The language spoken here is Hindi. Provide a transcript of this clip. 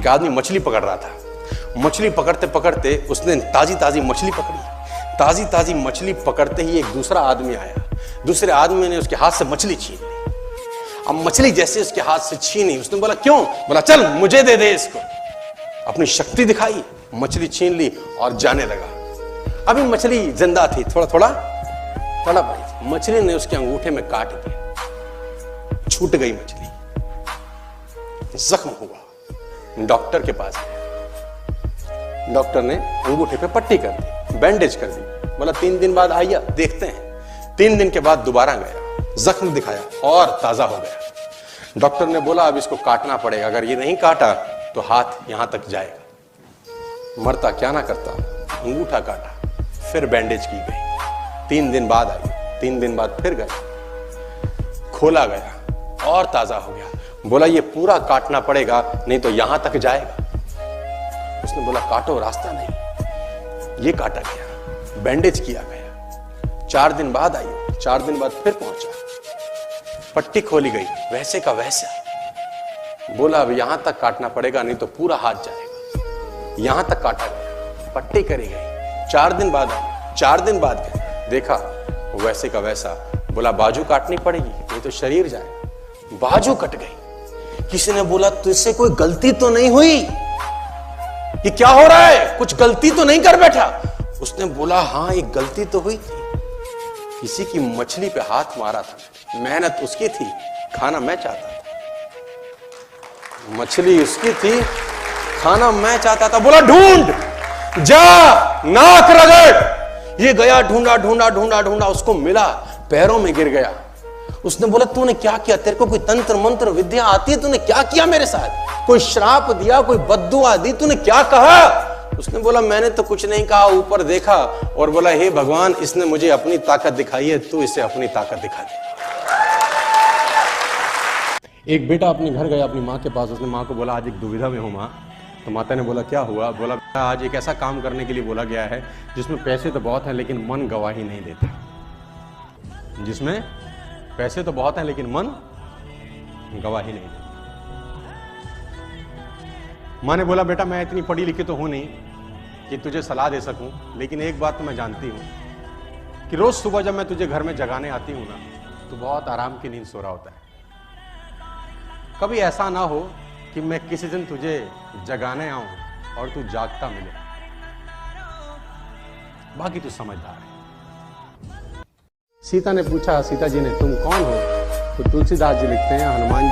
एक आदमी मछली पकड़ रहा था। मछली पकड़ते पकड़ते उसने ताजी ताजी मछली पकड़ी। ताजी ताजी मछली पकड़ते ही एक दूसरा आदमी आया। दूसरे आदमी ने उसके हाथ से मछली छीन ली। अब मछली जैसे उसके हाथ से छीनी, उसने बोला क्यों? बोला चल मुझे दे दे इसको। अपनी शक्ति दिखाई, मछली छीन ली और जाने लगा। अभी मछली जिंदा थी, थोड़ा थोड़ा बड़ी थी। मछली ने उसके अंगूठे में काट दिया, छूट गई मछली, जख्म हुआ। डॉक्टर के पास गया। डॉक्टर ने अंगूठे पे पट्टी कर दी, बैंडेज कर दी। बोला 3 दिन बाद आइए देखते हैं। 3 दिन के बाद दोबारा गया, जख्म दिखाया और ताजा हो गया। डॉक्टर ने बोला अब इसको काटना पड़ेगा, अगर ये नहीं काटा तो हाथ यहां तक जाएगा। मरता क्या ना करता, अंगूठा काटा, फिर बैंडेज की गई। 3 दिन बाद आई, 3 दिन बाद फिर गया, खोला गया और ताजा हो गया। बोला ये पूरा काटना पड़ेगा नहीं तो यहां तक जाएगा। उसने बोला काटो, रास्ता नहीं। ये काटा गया, बैंडेज किया गया। 4 दिन बाद आई, 4 दिन बाद फिर पहुंचा, पट्टी खोली गई, वैसे का वैसा। बोला अब यहां तक काटना पड़ेगा नहीं तो पूरा हाथ जाएगा। यहां तक काटा गया, पट्टी करी गई। 4 दिन बाद आई, 4 दिन बाद गया, देखा वैसे का वैसा। बोला बाजू काटनी पड़ेगी नहीं तो शरीर जाए। बाजू कट गई। किसी ने बोला तुझसे कोई गलती तो नहीं हुई? ये क्या हो रहा है? कुछ गलती तो नहीं कर बैठा? उसने बोला हाँ एक गलती तो हुई थी। किसी की मछली पे हाथ मारा था, मेहनत उसकी थी, खाना मैं चाहता था। मछली उसकी थी, खाना मैं चाहता था। बोला ढूंढ, जा, नाक रगड़। ये गया, ढूंढा ढूंढा ढूंढा ढूंढा, उसको मिला, पैरों में गिर गया। उसने बोला तूने क्या किया? तेरे को कोई तंत्र मंत्र विद्या आती है? तूने क्या किया मेरे साथ? कोई श्राप दिया, कोई बद्दुआ दी? तूने क्या कहा? उसने बोला मैंने तो कुछ नहीं कहा, ऊपर देखा और बोला हे भगवान, इसने मुझे अपनी ताकत दिखाई है, तू इसे अपनी ताकत दिखा दे। एक बेटा अपने घर गया अपनी माँ के पास। उसने माँ को बोला आज एक दुविधा में हूँ माँ। तो माता ने बोला क्या हुआ? बोला आज एक ऐसा काम करने के लिए बोला गया है जिसमें पैसे तो बहुत हैं लेकिन मन गवाही नहीं देता। जिसमें पैसे तो बहुत हैं लेकिन मन गवाही नहीं देता। माँ ने बोला बेटा मैं इतनी पढ़ी लिखी तो हूं नहीं कि तुझे सलाह दे सकूं, लेकिन एक बात तो मैं जानती हूं कि रोज सुबह जब मैं तुझे घर में जगाने आती हूं ना तो बहुत आराम की नींद सो रहा होता है। कभी ऐसा ना हो कि मैं किसी दिन तुझे जगाने आऊं और तू जागता मिले। बाकी तू समझदार है। सीता ने पूछा सीता जी ने तुम कौन हो? तो तुलसीदास जी लिखते हैं हनुमान